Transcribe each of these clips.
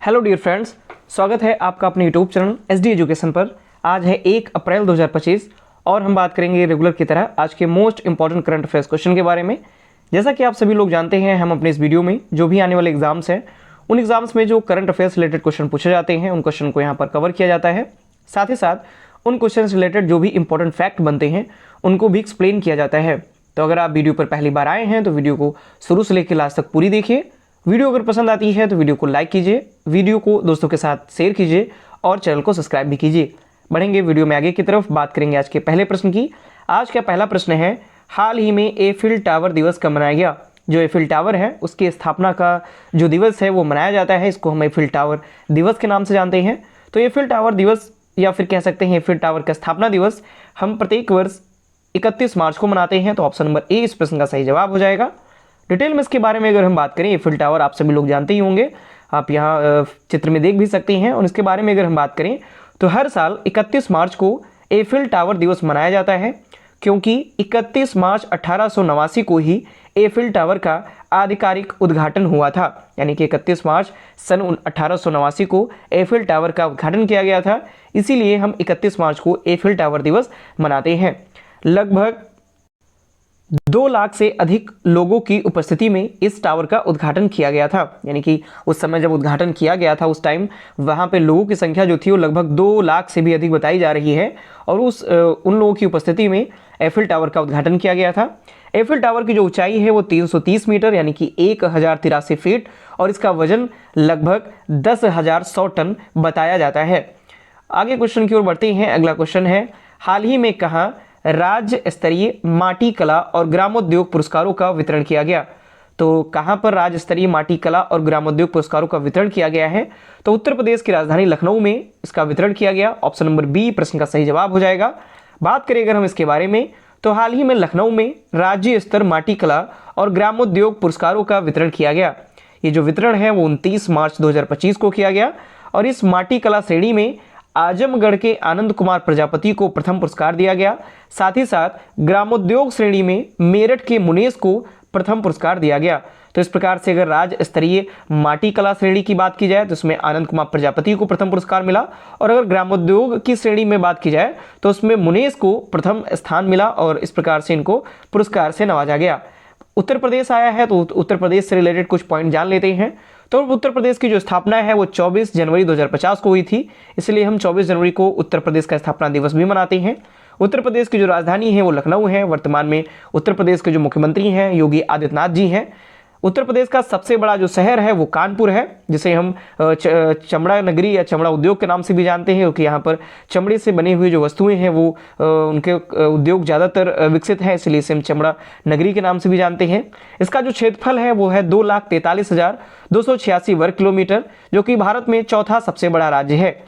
Hello dear friends, स्वागत है आपका अपने यूट्यूब चैनल SD एजुकेशन पर। आज है 1 अप्रैल 2025 और हम बात करेंगे रेगुलर की तरह आज के most important current affairs question के बारे में। जैसा कि आप सभी लोग जानते हैं, हम अपने इस वीडियो में जो भी आने वाले एग्जाम्स हैं उन एग्जाम्स में जो करंट अफेयर्स रिलेटेड क्वेश्चन पूछे जाते हैं उन क्वेश्चन को यहाँ पर कवर किया जाता है। साथ ही साथ उन क्वेश्चन रिलेटेड जो भी इंपॉर्टेंट फैक्ट बनते हैं उनको भी एक्सप्लेन किया जाता है। तो अगर आप वीडियो पर पहली बार आए हैं तो वीडियो को शुरू से लेकर लास्ट तक पूरी देखिए। वीडियो अगर पसंद आती है तो वीडियो को लाइक कीजिए, वीडियो को दोस्तों के साथ शेयर कीजिए और चैनल को सब्सक्राइब भी कीजिए। बढ़ेंगे वीडियो में आगे की तरफ, बात करेंगे आज के पहले प्रश्न की। आज का पहला प्रश्न है, हाल ही में एफिल टावर दिवस कब मनाया गया? जो एफिल टावर है उसकी स्थापना का जो दिवस है वो मनाया जाता है, इसको हम एफिल टावर दिवस के नाम से जानते हैं। तो एफिल टावर दिवस या फिर कह सकते हैं एफिल टावर का स्थापना दिवस हम प्रत्येक वर्ष 31 मार्च को मनाते हैं। तो ऑप्शन नंबर ए इस प्रश्न का सही जवाब हो जाएगा। डिटेल में इसके बारे में अगर हम बात करें, एफिल टावर आप सभी लोग जानते ही होंगे, आप यहाँ चित्र में देख भी सकते हैं। और इसके बारे में अगर हम बात करें तो हर साल 31 मार्च को एफिल टावर दिवस मनाया जाता है, क्योंकि 31 मार्च 1889 को ही एफिल टावर का आधिकारिक उद्घाटन हुआ था। यानी कि 31 मार्च सन 1889 को एफिल टावर का उद्घाटन किया गया था, इसीलिए हम 31 मार्च को एफिल टावर दिवस मनाते हैं। लगभग 2 लाख से अधिक लोगों की उपस्थिति में इस टावर का उद्घाटन किया गया था। यानी कि उस समय जब उद्घाटन किया गया था उस टाइम वहाँ पे लोगों की संख्या जो थी वो लगभग 2 लाख से भी अधिक बताई जा रही है। और उन लोगों की उपस्थिति में एफिल टावर का उद्घाटन किया गया था। एफिल टावर की जो ऊंचाई है वो 330 मीटर यानी कि 1083 फीट और इसका वजन लगभग 10,100 टन बताया जाता है। आगे क्वेश्चन की ओर बढ़ते हैं। अगला क्वेश्चन है, हाल ही में कहाँ राज्य स्तरीय माटी कला और ग्रामोद्योग पुरस्कारों का वितरण किया गया? तो कहां पर राज्य स्तरीय माटी कला और ग्रामोद्योग पुरस्कारों का वितरण किया गया है? तो उत्तर प्रदेश की राजधानी लखनऊ में इसका वितरण किया गया। ऑप्शन नंबर बी प्रश्न का सही जवाब हो जाएगा। बात करें अगर हम इसके बारे में तो हाल ही में लखनऊ में राज्य स्तर माटी कला और ग्रामोद्योग पुरस्कारों का वितरण किया गया। ये जो वितरण है वो 29 मार्च 2025 को किया गया। और इस माटी कला श्रेणी में आजमगढ़ के आनंद कुमार प्रजापति को प्रथम पुरस्कार दिया गया। साथ ही साथ ग्रामोद्योग श्रेणी में मेरठ के मुनेश को प्रथम पुरस्कार दिया गया। तो इस प्रकार से अगर राज्य स्तरीय माटी कला श्रेणी की बात की जाए तो उसमें आनंद कुमार प्रजापति को प्रथम पुरस्कार मिला, और अगर ग्रामोद्योग की श्रेणी में बात की जाए तो उसमें मुनेश को प्रथम स्थान मिला और इस प्रकार से इनको पुरस्कार से नवाजा गया। उत्तर प्रदेश आया है तो उत्तर प्रदेश से रिलेटेड कुछ पॉइंट जान लेते हैं। तो उत्तर प्रदेश की जो स्थापना है वो 24 जनवरी 2050 को हुई थी, इसलिए हम 24 जनवरी को उत्तर प्रदेश का स्थापना दिवस भी मनाते हैं। उत्तर प्रदेश की जो राजधानी है वो लखनऊ है। वर्तमान में उत्तर प्रदेश के जो मुख्यमंत्री हैं योगी आदित्यनाथ जी हैं। उत्तर प्रदेश का सबसे बड़ा जो शहर है वो कानपुर है, जिसे हम चमड़ा नगरी या चमड़ा उद्योग के नाम से भी जानते हैं, क्योंकि यहाँ पर चमड़े से बनी हुई जो वस्तुएं हैं वो उनके उद्योग ज़्यादातर विकसित हैं, इसलिए इसे हम चमड़ा नगरी के नाम से भी जानते हैं। इसका जो क्षेत्रफल है वो है 2,43,286 वर्ग किलोमीटर, जो कि भारत में चौथा सबसे बड़ा राज्य है।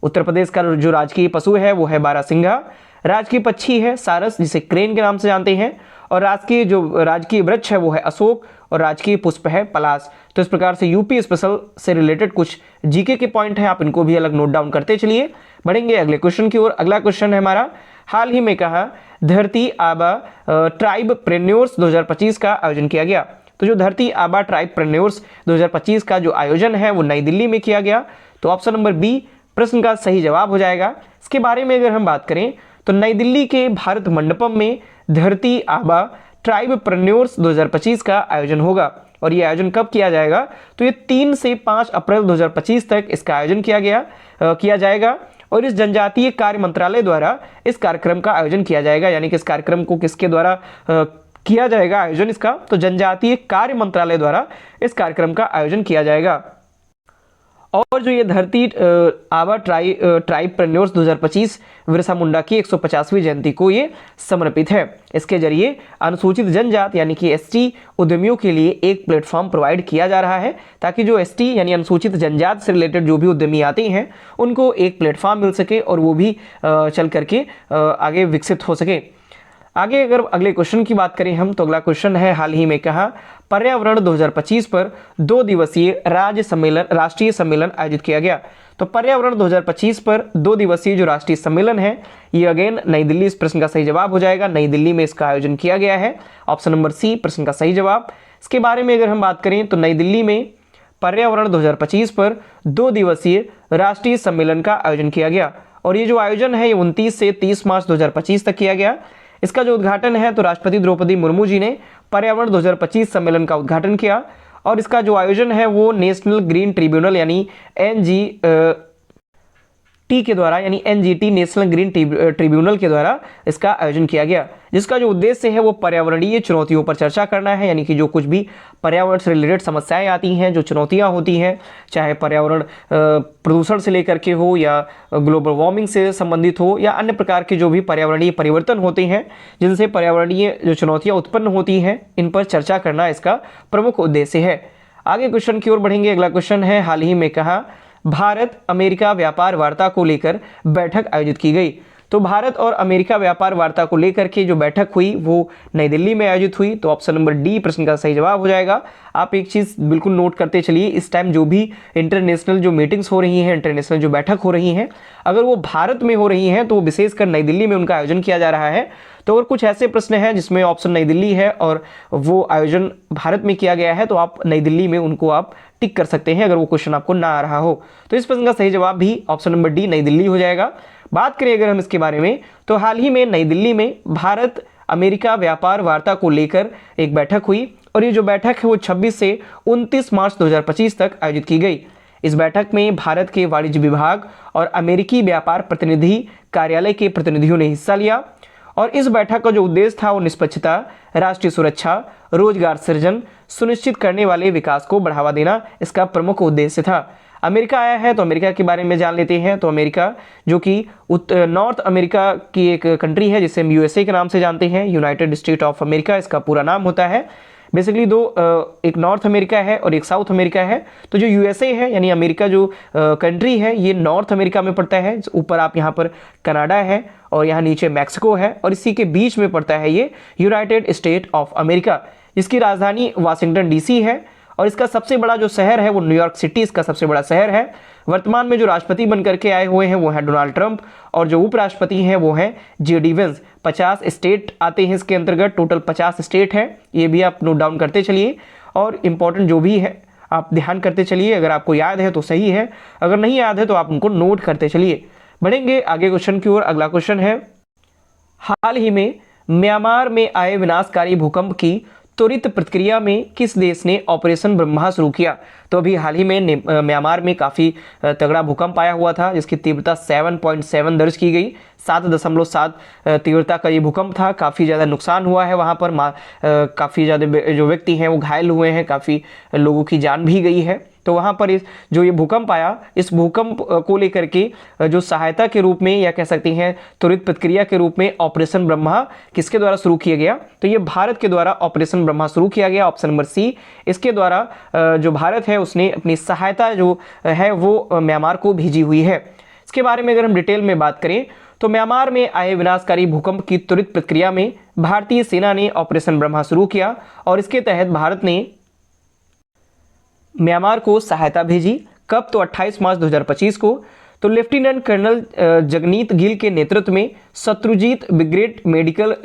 उत्तर प्रदेश का जो राजकीय पशु है वो है बारहसिंघा, राजकीय पक्षी है सारस जिसे क्रेन के नाम से जानते हैं, और राजकीय वृक्ष है वो है अशोक, और राजकीय पुष्प है पलाश। तो इस प्रकार से यूपी स्पेशल से रिलेटेड कुछ जीके के पॉइंट हैं, आप इनको भी अलग नोट डाउन करते चलिए। बढ़ेंगे अगले क्वेश्चन की ओर। अगला क्वेश्चन है हमारा, हाल ही में कहा धरती आबा ट्राइबप्रेन्योर्स 2025 का आयोजन किया गया? तो जो धरती आबा ट्राइबप्रेन्योर्स 2025 का जो आयोजन है वो नई दिल्ली में किया गया। तो ऑप्शन नंबर बी प्रश्न का सही जवाब हो जाएगा। इसके बारे में अगर हम बात करें तो नई दिल्ली के भारत मंडपम में धरती आबा ट्राइबप्रेन्योर्स 2025 का आयोजन होगा। और ये आयोजन कब किया जाएगा? तो ये 3 से 5 अप्रैल 2025 तक इसका आयोजन किया जाएगा। और इस जनजातीय कार्य मंत्रालय द्वारा इस कार्यक्रम का आयोजन किया जाएगा। यानी कि इस कार्यक्रम को किसके द्वारा किया जाएगा आयोजन इसका? तो जनजातीय कार्य मंत्रालय द्वारा इस कार्यक्रम का आयोजन किया जाएगा। और जो ये धरती आबा ट्राइबप्रेन्योर्स 2025 बिरसा मुंडा की 150वीं जयंती को ये समर्पित है। इसके जरिए अनुसूचित जनजाति यानी कि ST उद्यमियों के लिए एक प्लेटफॉर्म प्रोवाइड किया जा रहा है, ताकि जो ST यानी अनुसूचित जनजाति से रिलेटेड जो भी उद्यमी आते हैं उनको एक प्लेटफॉर्म मिल सके और वो भी चल करके आगे विकसित हो सके। आगे अगर अगले क्वेश्चन की बात करें हम तो अगला क्वेश्चन है, हाल ही में कहा पर्यावरण 2025 पर 2 दिवसीय राष्ट्रीय सम्मेलन आयोजित किया गया? तो पर्यावरण 2025 पर 2 दिवसीय जो राष्ट्रीय सम्मेलन है ये अगेन नई दिल्ली, इस प्रश्न का सही जवाब हो जाएगा। नई दिल्ली में इसका आयोजन किया गया है। ऑप्शन नंबर सी प्रश्न का सही जवाब। इसके बारे में अगर हम बात करें तो नई दिल्ली में पर्यावरण 2025 पर 2 दिवसीय राष्ट्रीय सम्मेलन का आयोजन किया गया। और ये जो आयोजन है ये 29 से 30 मार्च 2025 तक किया गया। इसका जो उद्घाटन है तो राष्ट्रपति द्रौपदी मुर्मू जी ने पर्यावरण 2025 सम्मेलन का उद्घाटन किया। और इसका जो आयोजन है वो नेशनल ग्रीन ट्रिब्यूनल यानी NGT के द्वारा यानी NGT नेशनल ग्रीन ट्रिब्यूनल के द्वारा इसका आयोजन किया गया, जिसका जो उद्देश्य है वो पर्यावरणीय चुनौतियों पर चर्चा करना है। यानी कि जो कुछ भी पर्यावरण से रिलेटेड समस्याएं आती हैं, जो चुनौतियां होती हैं, चाहे पर्यावरण प्रदूषण से लेकर के हो या ग्लोबल वार्मिंग से संबंधित हो या अन्य प्रकार के जो भी पर्यावरणीय परिवर्तन होते हैं जिनसे पर्यावरणीय जो चुनौतियाँ उत्पन्न होती हैं, इन पर चर्चा करना इसका प्रमुख उद्देश्य है। आगे क्वेश्चन की ओर बढ़ेंगे। अगला क्वेश्चन है, हाल ही में कहा भारत अमेरिका व्यापार वार्ता को लेकर बैठक आयोजित की गई। तो भारत और अमेरिका व्यापार वार्ता को लेकर के जो बैठक हुई वो नई दिल्ली में आयोजित हुई। तो ऑप्शन नंबर डी प्रश्न का सही जवाब हो जाएगा। आप एक चीज़ बिल्कुल नोट करते चलिए, इस टाइम जो भी इंटरनेशनल जो मीटिंग्स हो रही हैं, इंटरनेशनल जो बैठक हो रही हैं, अगर वो भारत में हो रही हैं तो विशेषकर नई दिल्ली में उनका आयोजन किया जा रहा है। तो अगर कुछ ऐसे प्रश्न हैं जिसमें ऑप्शन नई दिल्ली है और वो आयोजन भारत में किया गया है तो आप नई दिल्ली में उनको आप टिक कर सकते हैं अगर वो क्वेश्चन आपको ना आ रहा हो। तो इस प्रश्न का सही जवाब भी ऑप्शन नंबर डी नई दिल्ली हो जाएगा। बात करें अगर हम इसके बारे में तो हाल ही में नई दिल्ली में भारत अमेरिका व्यापार वार्ता को लेकर एक बैठक हुई और ये जो बैठक है वो 26 से 29 मार्च 2025 तक आयोजित की गई। इस बैठक में भारत के वाणिज्य विभाग और अमेरिकी व्यापार प्रतिनिधि कार्यालय के प्रतिनिधियों ने हिस्सा लिया। और इस बैठक का जो उद्देश्य था वो निष्पक्षता, राष्ट्रीय सुरक्षा, रोजगार सृजन सुनिश्चित करने वाले विकास को बढ़ावा देना इसका प्रमुख उद्देश्य था। अमेरिका आया है तो अमेरिका के बारे में जान लेते हैं। तो अमेरिका जो कि नॉर्थ अमेरिका की एक कंट्री है जिसे हम USA के नाम से जानते हैं, यूनाइटेड स्टेट ऑफ अमेरिका इसका पूरा नाम होता है। बेसिकली दो, एक नॉर्थ अमेरिका है और एक साउथ अमेरिका है। तो जो USA है यानी अमेरिका जो कंट्री है ये नॉर्थ अमेरिका में पड़ता है। ऊपर आप यहाँ पर कनाडा है और यहाँ नीचे मैक्सिको है और इसी के बीच में पड़ता है ये यूनाइटेड स्टेट ऑफ अमेरिका, जिसकी राजधानी वाशिंगटन DC है और इसका सबसे बड़ा जो शहर है वो न्यूयॉर्क सिटी इसका सबसे बड़ा शहर है। वर्तमान में जो राष्ट्रपति बन करके आए हुए हैं वो हैं डोनाल्ड ट्रंप और जो उपराष्ट्रपति हैं वो हैं JD वेंस। 50 स्टेट आते हैं इसके अंतर्गत, टोटल 50 स्टेट है। ये भी आप नोट डाउन करते चलिए और इम्पोर्टेंट जो भी है आप ध्यान करते चलिए। अगर आपको याद है तो सही है, अगर नहीं याद है तो आप उनको नोट करते चलिए। बढ़ेंगे आगे क्वेश्चन की ओर। अगला क्वेश्चन है, हाल ही में म्यांमार में आए विनाशकारी भूकंप की त्वरित प्रतिक्रिया में किस देश ने ऑपरेशन ब्रह्मा शुरू किया? तो अभी हाल ही में म्यांमार में काफ़ी तगड़ा भूकंप आया हुआ था जिसकी तीव्रता 7.7 दर्ज की गई। 7.7 तीव्रता का ये भूकंप था। काफ़ी ज़्यादा नुकसान हुआ है वहाँ पर, काफ़ी ज़्यादा जो व्यक्ति हैं वो घायल हुए हैं, काफ़ी लोगों की जान भी गई है। तो वहाँ पर जो ये भूकंप आया, इस भूकंप को लेकर के जो सहायता के रूप में या कह सकते हैं त्वरित प्रतिक्रिया के रूप में ऑपरेशन ब्रह्मा किसके द्वारा शुरू किया गया? तो ये भारत के द्वारा ऑपरेशन ब्रह्मा शुरू किया गया, ऑप्शन नंबर सी। इसके द्वारा जो भारत है उसने अपनी सहायता जो है वो म्यांमार को भेजी हुई है। इसके बारे में अगर हम डिटेल में बात करें तो म्यांमार में आए विनाशकारी भूकंप की त्वरित प्रतिक्रिया में भारतीय सेना ने ऑपरेशन ब्रह्मा शुरू किया और इसके तहत भारत ने म्यांमार को सहायता भेजी। कब? तो 28 मार्च 2025 को। तो लेफ्टिनेंट कर्नल जगनीत गिल के नेतृत्व में शत्रुजीत ब्रिगेड मेडिकल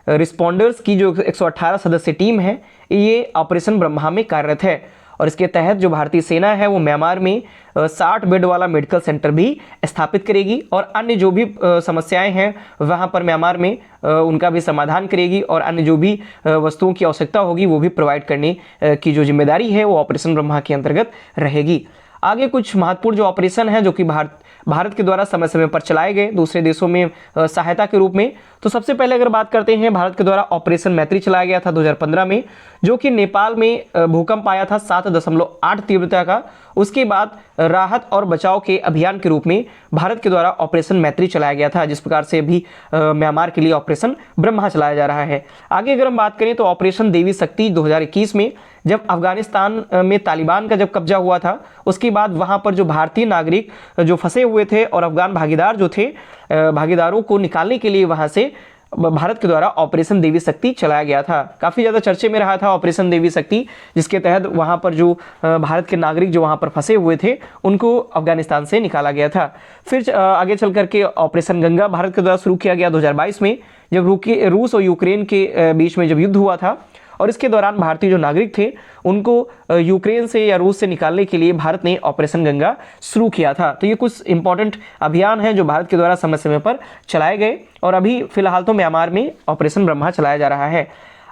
रिस्पॉन्डर्स की जो 118 सदस्य टीम है ये ऑपरेशन ब्रह्मा में कार्यरत है और इसके तहत जो भारतीय सेना है वो म्यांमार में 60 बेड वाला मेडिकल सेंटर भी स्थापित करेगी और अन्य जो भी समस्याएं हैं वहां पर म्यांमार में उनका भी समाधान करेगी और अन्य जो भी वस्तुओं की आवश्यकता होगी वो भी प्रोवाइड करने की जो जिम्मेदारी है वो ऑपरेशन ब्रह्मा के अंतर्गत रहेगी। आगे कुछ महत्वपूर्ण जो ऑपरेशन है जो कि भारत के द्वारा समय समय पर चलाए गए दूसरे देशों में सहायता के रूप में। तो सबसे पहले अगर बात करते हैं, भारत के द्वारा ऑपरेशन मैत्री चलाया गया था 2015 में, जो कि नेपाल में भूकंप आया था 7.8 तीव्रता का। उसके बाद राहत और बचाव के अभियान के रूप में भारत के द्वारा ऑपरेशन मैत्री चलाया गया था, जिस प्रकार से अभी म्यांमार के लिए ऑपरेशन ब्रह्मा चलाया जा रहा है। आगे अगर हम बात करें तो ऑपरेशन देवी शक्ति 2021 में जब अफगानिस्तान में तालिबान का जब कब्जा हुआ था उसके बाद वहां पर जो भारतीय नागरिक जो फंसे हुए थे और अफगान भागीदार जो थे, भागीदारों को निकालने के लिए वहां से भारत के द्वारा ऑपरेशन देवी शक्ति चलाया गया था। काफ़ी ज़्यादा चर्चे में रहा था ऑपरेशन देवी शक्ति, जिसके तहत वहाँ पर जो भारत के नागरिक जो वहाँ पर फंसे हुए थे उनको अफगानिस्तान से निकाला गया था। फिर आगे चल करके ऑपरेशन गंगा भारत के द्वारा शुरू किया गया 2022 में, जब रूस और यूक्रेन के बीच में जब युद्ध हुआ था और इसके दौरान भारतीय जो नागरिक थे उनको यूक्रेन से या रूस से निकालने के लिए भारत ने ऑपरेशन गंगा शुरू किया था। तो ये कुछ इंपॉर्टेंट अभियान हैं जो भारत के द्वारा समय समय पर चलाए गए और अभी फिलहाल तो म्यांमार में ऑपरेशन ब्रह्मा चलाया जा रहा है।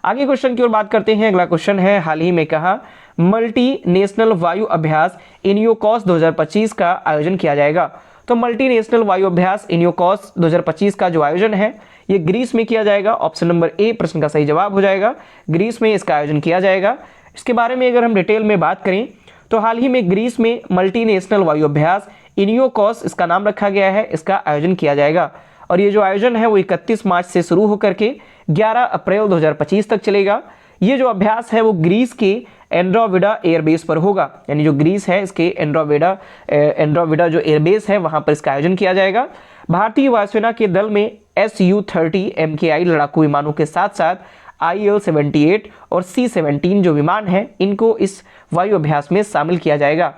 आगे क्वेश्चन की ओर बात करते हैं। अगला क्वेश्चन है, हाल ही में कहा मल्टी नेशनल वायु अभ्यास इनियोकॉस 2025 का आयोजन किया जाएगा। तो मल्टी नेशनल वायु अभ्यास इनियोकॉस 2025 का जो आयोजन है ये ग्रीस में किया जाएगा। ऑप्शन नंबर ए प्रश्न का सही जवाब हो जाएगा, ग्रीस में इसका आयोजन किया जाएगा। इसके बारे में अगर हम डिटेल में बात करें तो हाल ही में ग्रीस में मल्टी नेशनल वायु अभ्यास इनियोकॉस इसका नाम रखा गया है, इसका आयोजन किया जाएगा। और ये जो आयोजन है वो 31 मार्च से शुरू होकर के 11 अप्रैल 2025 तक चलेगा। ये जो अभ्यास है वो ग्रीस के एंड्रोमेडा एयरबेस पर होगा, यानी जो ग्रीस है इसके एंड्रोमेडा जो एयरबेस है वहां पर इसका आयोजन किया जाएगा। भारतीय वायुसेना के दल में Su-30 MKI लड़ाकू विमानों के साथ साथ IL-78 और C-17 जो विमान हैं इनको इस वायु अभ्यास में शामिल किया जाएगा।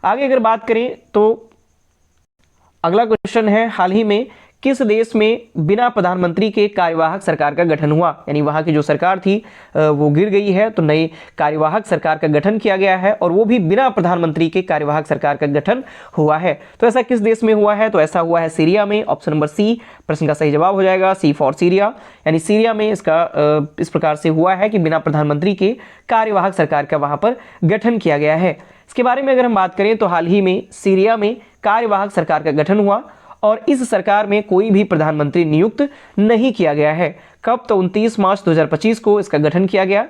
आगे अगर बात करें तो अगला क्वेश्चन है, हाल ही में किस देश में बिना प्रधानमंत्री के कार्यवाहक सरकार का गठन हुआ, यानी वहां की जो सरकार थी वो गिर गई है तो नई कार्यवाहक सरकार का गठन किया गया है और वो भी बिना प्रधानमंत्री के कार्यवाहक सरकार का गठन हुआ है। तो ऐसा किस देश में हुआ है, तो ऐसा हुआ है सीरिया में। ऑप्शन नंबर सी प्रश्न का सही जवाब हो जाएगा, सी फॉर सीरिया, यानी सीरिया में इसका इस प्रकार से हुआ है कि बिना प्रधानमंत्री के कार्यवाहक सरकार का वहां पर गठन किया गया है। इसके बारे में अगर हम बात करें तो हाल ही में सीरिया में कार्यवाहक सरकार का गठन हुआ और इस सरकार में कोई भी प्रधानमंत्री नियुक्त नहीं किया गया है। कब, तो 29 मार्च 2025 को इसका गठन किया गया।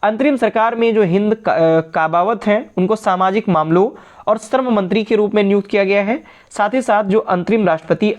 अंतरिम सरकार में जो हिंद काबावत हैं उनको सामाजिक मामलों और श्रम मंत्री के रूप में नियुक्त किया गया है। साथ ही साथ जो अंतरिम राष्ट्रपति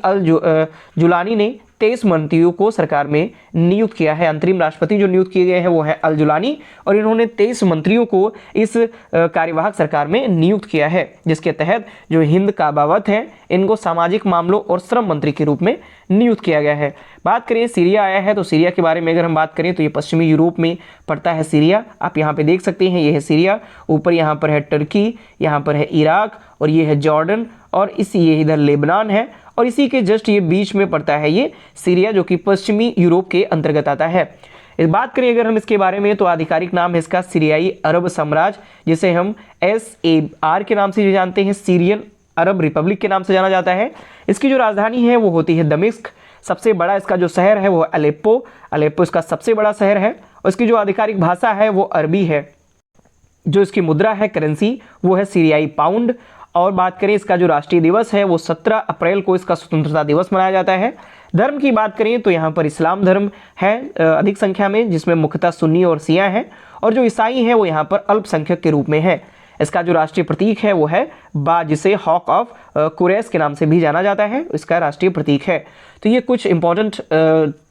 जुलानी ने 23 मंत्रियों को सरकार में नियुक्त किया है। अंतरिम राष्ट्रपति जो नियुक्त किए गए हैं वो है अल जुलानी और इन्होंने 23 मंत्रियों को इस कार्यवाहक सरकार में नियुक्त किया है, जिसके तहत जो हिंद काबावत हैं इनको सामाजिक मामलों और श्रम मंत्री के रूप में नियुक्त किया गया है। बात करें सीरिया आया है तो सीरिया के बारे में अगर हम बात करें तो ये पश्चिमी यूरोप में पड़ता है सीरिया। आप यहाँ पे देख सकते हैं ये है सीरिया, ऊपर यहाँ पर है टर्की, यहाँ पर है इराक और ये है जॉर्डन और ये इधर लेबनान है और इसी के जस्ट ये बीच में पड़ता है ये सीरिया जो कि पश्चिमी यूरोप के अंतर्गत आता है। इस बात करें अगर हम इसके बारे में तो आधिकारिक नाम है इसका सीरियाई अरब साम्राज्य, जिसे हम SAR के नाम से जानते हैं, सीरियन अरब रिपब्लिक के नाम से जाना जाता है। इसकी जो राजधानी है वो होती है दमिश्क। सबसे बड़ा इसका जो शहर है वो अलेप्पो इसका सबसे बड़ा शहर है और इसकी जो आधिकारिक भाषा है वो अरबी है। जो इसकी मुद्रा है, करेंसी, वो है सीरियाई पाउंड। और बात करें इसका जो राष्ट्रीय दिवस है वो 17 अप्रैल को इसका स्वतंत्रता दिवस मनाया जाता है। धर्म की बात करें तो यहाँ पर इस्लाम धर्म है अधिक संख्या में, जिसमें मुख्यतः सुन्नी और शिया हैं और जो ईसाई हैं वो यहाँ पर अल्पसंख्यक के रूप में है। इसका जो राष्ट्रीय प्रतीक है वो है बा, जिसे हॉक ऑफ कुरैश के नाम से भी जाना जाता है, इसका राष्ट्रीय प्रतीक है। तो ये कुछ इंपॉर्टेंट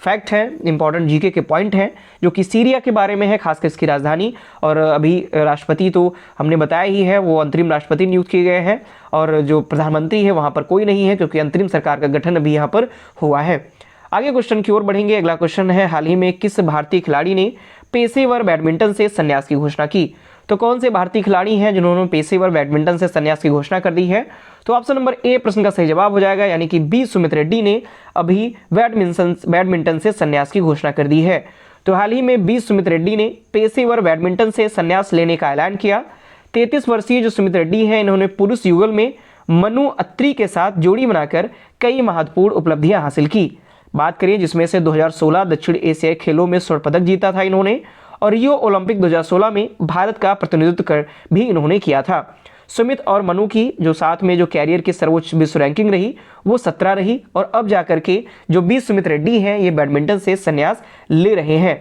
फैक्ट हैं, इंपॉर्टेंट जीके के पॉइंट हैं जो कि सीरिया के बारे में है, खासकर इसकी राजधानी। और अभी राष्ट्रपति तो हमने बताया ही है, वो अंतरिम राष्ट्रपति नियुक्त किए गए हैं और जो प्रधानमंत्री है वहाँ पर कोई नहीं है क्योंकि अंतरिम सरकार का गठन अभी यहाँ पर हुआ है। आगे क्वेश्चन की ओर बढ़ेंगे। अगला क्वेश्चन है, हाल ही में किस भारतीय खिलाड़ी ने पेशेवर बैडमिंटन से संन्यास की घोषणा की। तो कौन से भारतीय खिलाड़ी हैं जिन्होंने पेशेवर बैडमिंटन से संन्यास की घोषणा कर दी है, तो ऑप्शन नंबर ए प्रश्न का सही जवाब हो जाएगा, यानी कि बी सुमित रेड्डी ने अभी बैडमिंटन से संन्यास की घोषणा कर दी है। तो हाल ही में बी सुमित रेड्डी ने पेशेवर बैडमिंटन से संन्यास लेने का ऐलान किया। 33 वर्षीय जो सुमित रेड्डी हैं इन्होंने पुरुष युगल में मनु अत्री के साथ जोड़ी बनाकर कई महत्वपूर्ण उपलब्धियां हासिल की। बात करें जिसमें से 2016 दक्षिण एशियाई खेलों में स्वर्ण पदक जीता था इन्होंने और रियो ओलंपिक 2016 में भारत का प्रतिनिधित्व कर भी इन्होंने किया था। सुमित और मनु की जो साथ में जो कैरियर की सर्वोच्च विश्व रैंकिंग रही वो 17 रही और अब जाकर के जो बी सुमित रेड्डी हैं ये बैडमिंटन से संन्यास ले रहे हैं।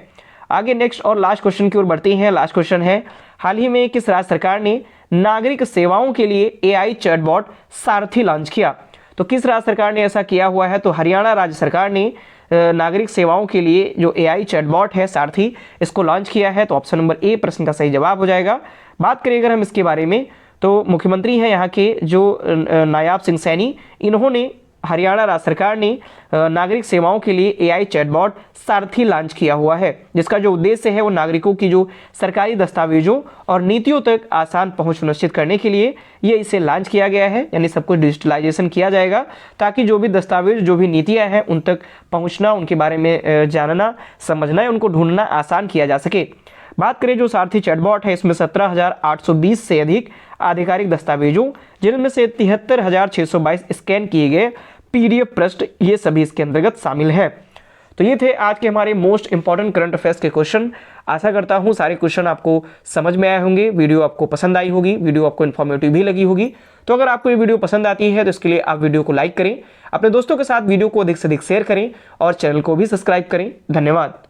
आगे नेक्स्ट और लास्ट क्वेश्चन की ओर बढ़ते हैं। लास्ट क्वेश्चन है, हाल ही में किस राज्य सरकार ने नागरिक सेवाओं के लिए AI चैटबॉट सारथी लॉन्च किया। तो किस राज्य सरकार ने ऐसा किया हुआ है, तो हरियाणा राज्य सरकार ने नागरिक सेवाओं के लिए जो AI चैटबॉट है सारथी इसको लॉन्च किया है। तो ऑप्शन नंबर ए प्रश्न का सही जवाब हो जाएगा। बात करें अगर हम इसके बारे में तो मुख्यमंत्री हैं यहाँ के जो नायाब सिंह सैनी, इन्होंने हरियाणा राज्य सरकार ने नागरिक सेवाओं के लिए AI चैटबॉट सारथी लॉन्च किया हुआ है, जिसका जो उद्देश्य है वो नागरिकों की जो सरकारी दस्तावेजों और नीतियों तक आसान पहुंच सुनिश्चित करने के लिए ये इसे लॉन्च किया गया है। यानी सब कुछ डिजिटलाइजेशन किया जाएगा ताकि जो भी दस्तावेज जो भी नीतियां हैं उन तक पहुंचना, उनके बारे में जानना समझना, उनको ढूंढना आसान किया जा सके। बात करें जो सारथी चैटबॉट है, इसमें 17,820 से अधिक आधिकारिक दस्तावेजों, जिनमें से 73,622 स्कैन किए गए PDF पृष्ठ, ये सभी इसके अंतर्गत शामिल है। तो ये थे आज के हमारे मोस्ट इंपॉर्टेंट करंट अफेयर्स के क्वेश्चन। आशा करता हूँ सारे क्वेश्चन आपको समझ में आए होंगे, वीडियो आपको पसंद आई होगी, वीडियो आपको इन्फॉर्मेटिव भी लगी होगी। तो अगर आपको ये वीडियो पसंद आती है तो इसके लिए आप वीडियो को लाइक करें, अपने दोस्तों के साथ वीडियो को अधिक से अधिक शेयर करें और चैनल को भी सब्सक्राइब करें। धन्यवाद।